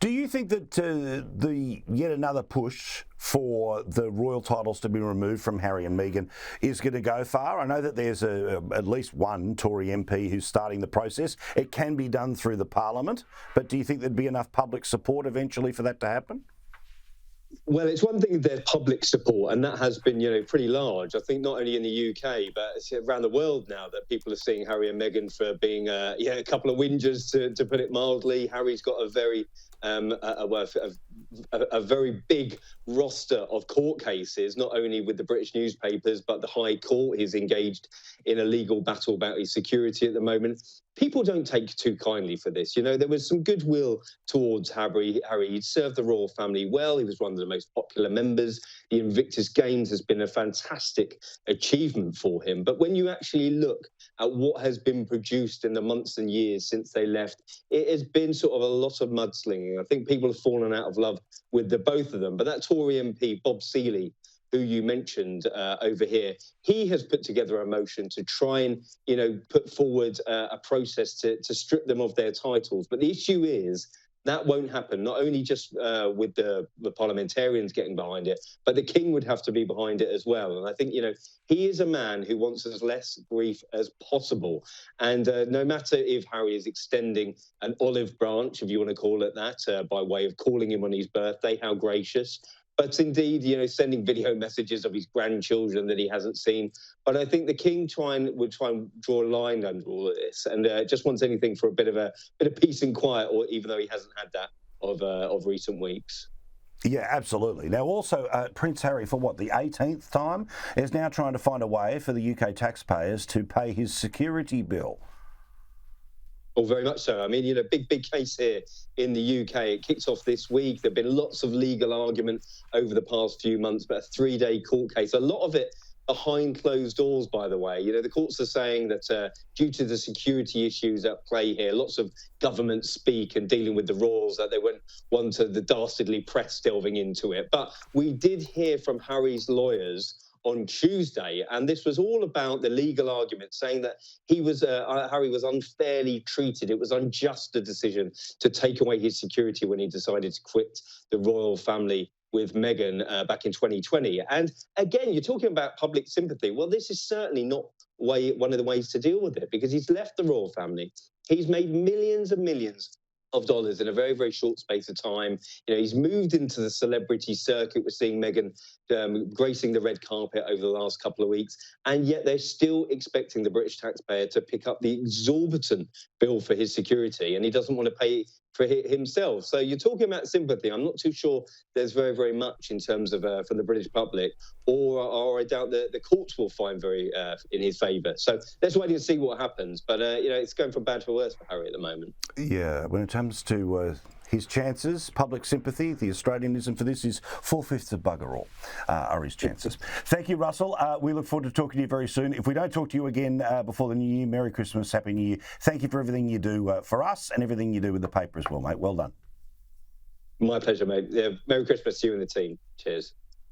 Do you think that the yet another push for the royal titles to be removed from Harry and Meghan is going to go far? I know that there's at least one Tory MP who's starting the process. It can be done through the Parliament, but do you think there'd be enough public support eventually for that to happen? Well, it's one thing there's public support, and that has been, pretty large. I think not only in the UK, but it's around the world now that people are seeing Harry and Meghan for being, a couple of whingers, to put it mildly. Harry's got a very a very big roster of court cases, not only with the British newspapers, but the High Court. He's engaged in a legal battle about his security at the moment. People don't take too kindly for this. There was some goodwill towards Harry. He served the royal family well. He was one of the most popular members. The Invictus Games has been a fantastic achievement for him. But when you actually look at what has been produced in the months and years since they left, it has been sort of a lot of mudslinging. I think people have fallen out of love with the both of them. But that Tory MP, Bob Seeley, who you mentioned over here, he has put together a motion to try and, put forward a process to strip them of their titles. But the issue is that won't happen, not only just with the parliamentarians getting behind it, but the king would have to be behind it as well. And I think, he is a man who wants as less grief as possible. And no matter if Harry is extending an olive branch, if you want to call it that, by way of calling him on his birthday, how gracious. But indeed, sending video messages of his grandchildren that he hasn't seen. But I think the king would try and draw a line under all of this, and just wants anything for a bit of peace and quiet, or even though he hasn't had that of recent weeks. Yeah, absolutely. Now, also, Prince Harry, for the 18th time, is now trying to find a way for the UK taxpayers to pay his security bill. Oh, very much so. I mean, big case here in the UK. It kicks off this week. There have been lots of legal argument over the past few months, but a 3-day court case. A lot of it behind closed doors, by the way. The courts are saying that due to the security issues at play here, lots of government speak and dealing with the royals, that they wouldn't want the dastardly press delving into it. But we did hear from Harry's lawyers on Tuesday, and this was all about the legal argument, saying that Harry was unfairly treated. It was unjust, a decision to take away his security when he decided to quit the royal family with Meghan back in 2020. And again, you're talking about public sympathy. Well, this is certainly not one of the ways to deal with it, because he's left the royal family. He's made millions and millions of dollars in a very, very short space of time. He's moved into the celebrity circuit. We're seeing Meghan gracing the red carpet over the last couple of weeks, and yet they're still expecting the British taxpayer to pick up the exorbitant bill for his security, and he doesn't want to pay for himself. So you're talking about sympathy. I'm not too sure there's very, very much in terms of from the British public, or I doubt that the courts will find very in his favour. So let's wait and see what happens. But it's going from bad to worse for Harry at the moment. Yeah, when it comes to his chances, public sympathy, the Australianism for this is 4/5 of bugger all are his chances. Thank you, Russell. We look forward to talking to you very soon. If we don't talk to you again before the new year, Merry Christmas, Happy New Year. Thank you for everything you do for us and everything you do with the paper as well, mate. Well done. My pleasure, mate. Yeah, Merry Christmas to you and the team. Cheers.